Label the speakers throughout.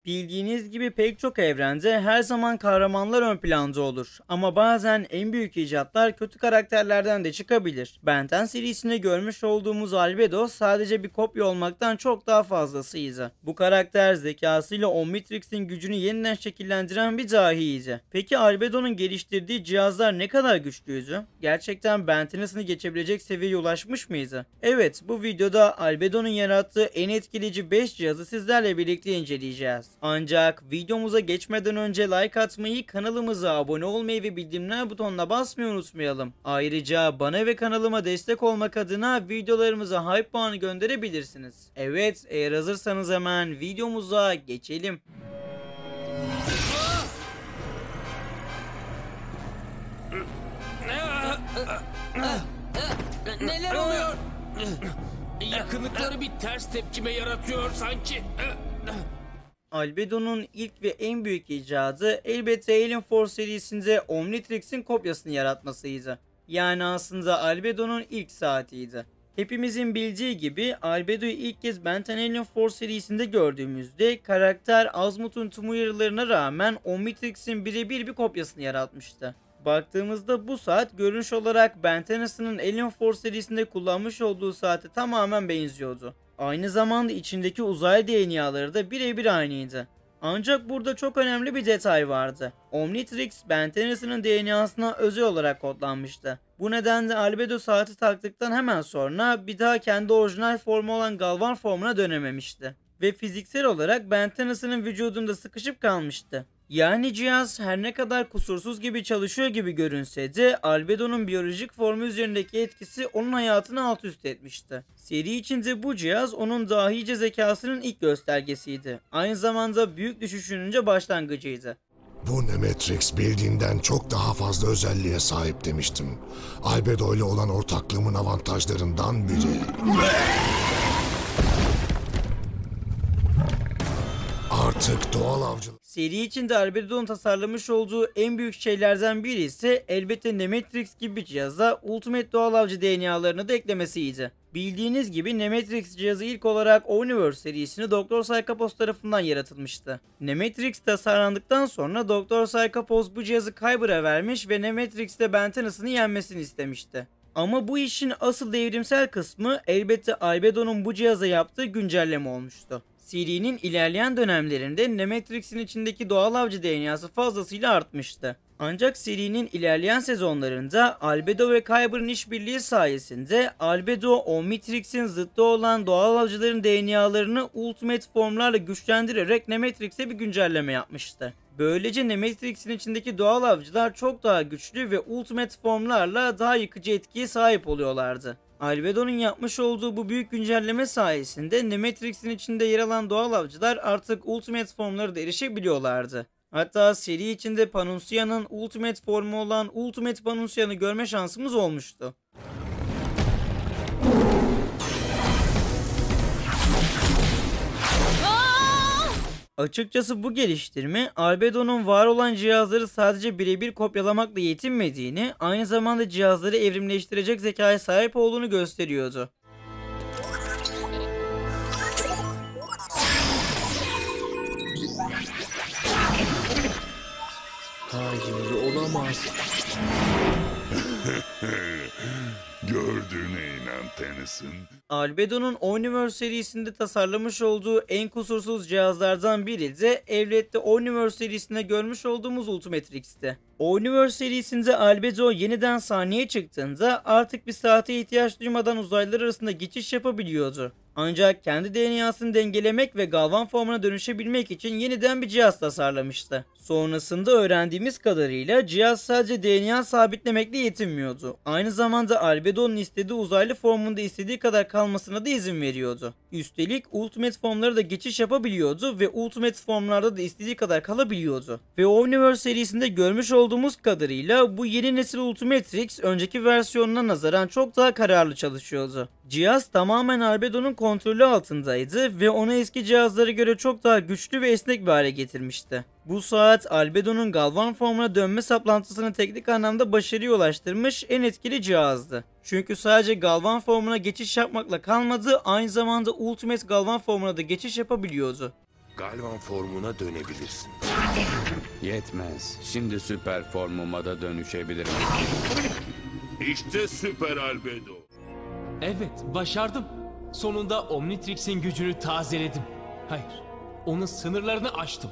Speaker 1: Bildiğiniz gibi pek çok evrende her zaman kahramanlar ön planda olur. Ama bazen en büyük icatlar kötü karakterlerden de çıkabilir. Ben 10 serisinde görmüş olduğumuz Albedo sadece bir kopya olmaktan çok daha fazlasıydı. Bu karakter zekasıyla Omnitrix'in gücünü yeniden şekillendiren bir dahiydi. Peki Albedo'nun geliştirdiği cihazlar ne kadar güçlüydü? Gerçekten Ben 10'ı geçebilecek seviyeye ulaşmış mıydı? Evet, bu videoda Albedo'nun yarattığı en etkileyici 5 cihazı sizlerle birlikte inceleyeceğiz. Ancak videomuza geçmeden önce like atmayı, kanalımıza abone olmayı ve bildirimler butonuna basmayı unutmayalım. Ayrıca bana ve kanalıma destek olmak adına videolarımıza hype puanı gönderebilirsiniz. Evet, eğer hazırsanız hemen videomuza geçelim.
Speaker 2: Neler oluyor?
Speaker 3: Yakınlıkları bir ters tepkime yaratıyor sanki.
Speaker 1: Albedo'nun ilk ve en büyük icadı elbette Alien Force serisinde Omnitrix'in kopyasını yaratmasıydı. Yani aslında Albedo'nun ilk saatiydi. Hepimizin bildiği gibi Albedo'yu ilk kez Ben 10 Alien Force serisinde gördüğümüzde karakter Azmuth'un tüm uyarılarına rağmen Omnitrix'in birebir bir kopyasını yaratmıştı. Baktığımızda bu saat görünüş olarak Ben 10'ın Alien Force serisinde kullanmış olduğu saate tamamen benziyordu. Aynı zamanda içindeki uzay DNA'ları da birebir aynıydı. Ancak burada çok önemli bir detay vardı. Omnitrix Ben 10'ın DNA'sına özel olarak kodlanmıştı. Bu nedenle Albedo saati taktıktan hemen sonra bir daha kendi orijinal formu olan Galvan formuna dönememişti. Ve fiziksel olarak Ben 10'ın vücudunda sıkışıp kalmıştı. Yani cihaz her ne kadar kusursuz gibi çalışıyor gibi görünse de Albedo'nun biyolojik formu üzerindeki etkisi onun hayatını alt üst etmişti. Seri içinde bu cihaz onun dahice zekasının ilk göstergesiydi. Aynı zamanda büyük düşüşünün başlangıcıydı.
Speaker 4: Bu Nemetrix bildiğinden çok daha fazla özelliğe sahip demiştim. Albedo ile olan ortaklığımın avantajlarından biri. Artık doğal avcılık...
Speaker 1: Seri içinde Albedo'nun tasarlamış olduğu en büyük şeylerden biri ise elbette Nemetrix gibi bir cihaza Ultimate Doğal Avcı DNA'larını da eklemesiydi. Bildiğiniz gibi Nemetrix cihazı ilk olarak Omniverse serisini Dr. Psychopos tarafından yaratılmıştı. Nemetrix tasarlandıktan sonra Dr. Psychopos bu cihazı Kyber'a vermiş ve Nemetrix'te Ben 10'ını yenmesini istemişti. Ama bu işin asıl devrimsel kısmı elbette Albedo'nun bu cihaza yaptığı güncelleme olmuştu. Serinin ilerleyen dönemlerinde Nemetrix'in içindeki doğal avcı DNA'sı fazlasıyla artmıştı. Ancak serinin ilerleyen sezonlarında Albedo ve Kyber'ın işbirliği sayesinde Albedo, Omnitrix'in zıttı olan doğal avcıların DNA'larını Ultimate formlarla güçlendirerek Nemetrix'e bir güncelleme yapmıştı. Böylece Nemetrix'in içindeki doğal avcılar çok daha güçlü ve Ultimate formlarla daha yıkıcı etkiye sahip oluyorlardı. Albedo'nun yapmış olduğu bu büyük güncelleme sayesinde Nemetrix'in içinde yer alan doğal avcılar artık Ultimate formlara da erişebiliyorlardı. Hatta seri içinde Panuncia'nın Ultimate formu olan Ultimate Panuncia'nı görme şansımız olmuştu. Açıkçası bu geliştirme Albedo'nun var olan cihazları sadece birebir kopyalamakla yetinmediğini, aynı zamanda cihazları evrimleştirecek zekaya sahip olduğunu gösteriyordu.
Speaker 3: Hayır, olamaz.
Speaker 5: Gördüğüne inan Tennyson.
Speaker 1: Albedo'nun Omniverse serisinde tasarlamış olduğu en kusursuz cihazlardan biri de elbette Omniverse serisinde görmüş olduğumuz Ultimatrix'ti. Omniverse serisinde Albedo yeniden sahneye çıktığında artık bir saate ihtiyaç duymadan uzaylılar arasında geçiş yapabiliyordu. Ancak kendi DNA'sını dengelemek ve galvan formuna dönüşebilmek için yeniden bir cihaz tasarlamıştı. Sonrasında öğrendiğimiz kadarıyla cihaz sadece DNA sabitlemekle yetinmiyordu. Aynı zamanda Albedo'nun istediği uzaylı formunda istediği kadar kalmasına da izin veriyordu. Üstelik Ultimate formlara da geçiş yapabiliyordu ve Ultimate formlarda da istediği kadar kalabiliyordu. Ve Omniverse serisinde görmüş olduğumuz kadarıyla bu yeni nesil Ultimatrix önceki versiyonuna nazaran çok daha kararlı çalışıyordu. Cihaz tamamen Albedo'nun kontrolü altındaydı ve onu eski cihazlara göre çok daha güçlü ve esnek bir hale getirmişti. Bu saat Albedo'nun galvan formuna dönme saplantısını teknik anlamda başarıya ulaştırmış en etkili cihazdı. Çünkü sadece galvan formuna geçiş yapmakla kalmadı, aynı zamanda Ultimate galvan formuna da geçiş yapabiliyordu.
Speaker 2: Galvan formuna dönebilirsin.
Speaker 5: Yetmez. Şimdi süper formuma da dönüşebilirim.
Speaker 2: İşte Süper Albedo.
Speaker 3: Evet, başardım. Sonunda Omnitrix'in gücünü tazeledim. Hayır, onun sınırlarını aştım.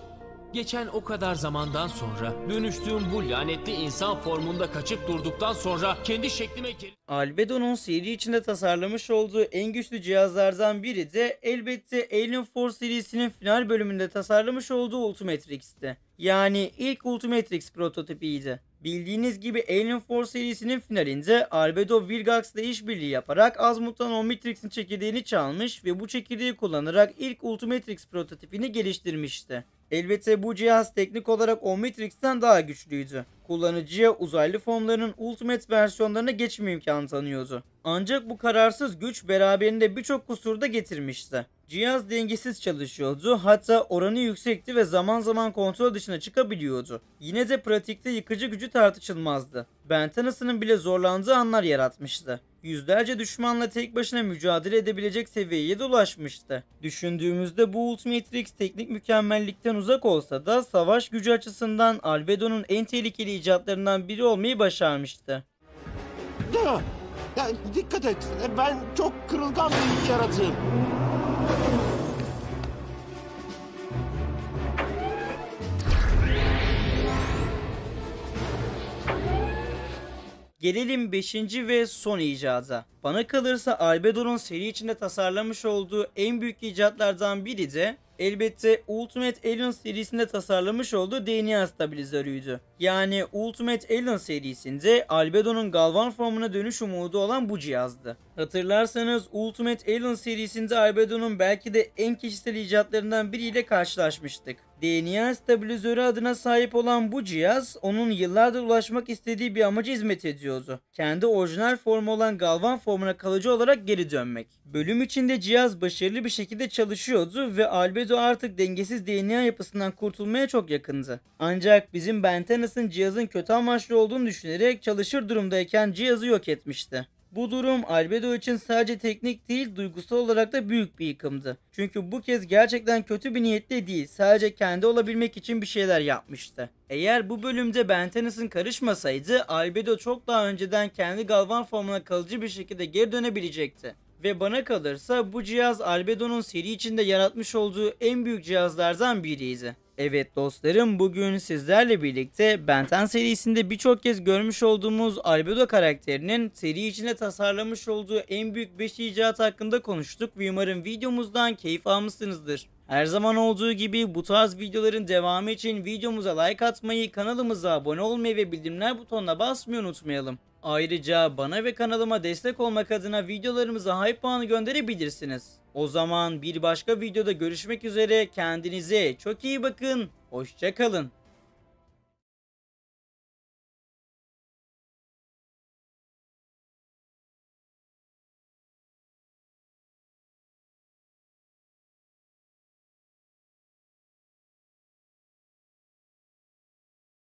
Speaker 3: Geçen o kadar zamandan sonra dönüştüğüm bu lanetli insan formunda kaçıp durduktan sonra kendi şeklime geri...
Speaker 1: Albedo'nun seri içinde tasarlamış olduğu en güçlü cihazlardan biri de elbette Alien Force serisinin final bölümünde tasarlamış olduğu Ultimatrix'ti. Yani ilk Ultimatrix prototipiydi. Bildiğiniz gibi Alien Force serisinin finalinde Albedo Vilgax ile işbirliği yaparak Azimuth'tan Omnitrix'in çekirdeğini çalmış ve bu çekirdeği kullanarak ilk Ultimatrix prototipini geliştirmişti. Elbette bu cihaz teknik olarak Omnitrix'ten daha güçlüydü. Kullanıcıya uzaylı formlarının Ultimate versiyonlarına geçme imkanı tanıyordu. Ancak bu kararsız güç beraberinde birçok kusur da getirmişti. Cihaz dengesiz çalışıyordu, hatta oranı yüksekti ve zaman zaman kontrol dışına çıkabiliyordu. Yine de pratikte yıkıcı gücü tartışılmazdı. Ben Tennyson'ın bile zorlandığı anlar yaratmıştı. Yüzlerce düşmanla tek başına mücadele edebilecek seviyeye de ulaşmıştı. Düşündüğümüzde bu Ultimatrix teknik mükemmellikten uzak olsa da savaş gücü açısından Albedo'nun en tehlikeli icatlarından biri olmayı başarmıştı.
Speaker 6: Ya, dikkat et. Ben çok kırılgan bir yaratığım.
Speaker 1: Gelelim 5. ve son icada. Bana kalırsa Albedo'nun seri içinde tasarlamış olduğu en büyük icatlardan biri de elbette Ultimate Alien serisinde tasarlamış olduğu DNA stabilizörüydü. Yani Ultimate Alien serisinde Albedo'nun galvan formuna dönüş umudu olan bu cihazdı. Hatırlarsanız Ultimate Alien serisinde Albedo'nun belki de en kişisel icatlarından biriyle karşılaşmıştık. DNA stabilizörü adına sahip olan bu cihaz onun yıllardır ulaşmak istediği bir amaca hizmet ediyordu. Kendi orijinal formu olan galvan formuna kalıcı olarak geri dönmek. Bölüm içinde cihaz başarılı bir şekilde çalışıyordu ve Albedo artık dengesiz DNA yapısından kurtulmaya çok yakındı. Ancak bizim Ben Tennysson cihazın kötü amaçlı olduğunu düşünerek çalışır durumdayken cihazı yok etmişti. Bu durum Albedo için sadece teknik değil, duygusal olarak da büyük bir yıkımdı. Çünkü bu kez gerçekten kötü bir niyetle değil, sadece kendi olabilmek için bir şeyler yapmıştı. Eğer bu bölümde Ben Tennysson karışmasaydı, Albedo çok daha önceden kendi galvan formuna kalıcı bir şekilde geri dönebilecekti. Ve bana kalırsa bu cihaz Albedo'nun seri içinde yaratmış olduğu en büyük cihazlardan biriydi. Evet dostlarım, bugün sizlerle birlikte Ben 10 serisinde birçok kez görmüş olduğumuz Albedo karakterinin seri içinde tasarlamış olduğu en büyük 5 icat hakkında konuştuk ve umarım videomuzdan keyif almışsınızdır. Her zaman olduğu gibi bu tarz videoların devamı için videomuza like atmayı, kanalımıza abone olmayı ve bildirimler butonuna basmayı unutmayalım. Ayrıca bana ve kanalıma destek olmak adına videolarımıza hype puanı gönderebilirsiniz. O zaman bir başka videoda görüşmek üzere, kendinize çok iyi bakın, hoşça kalın.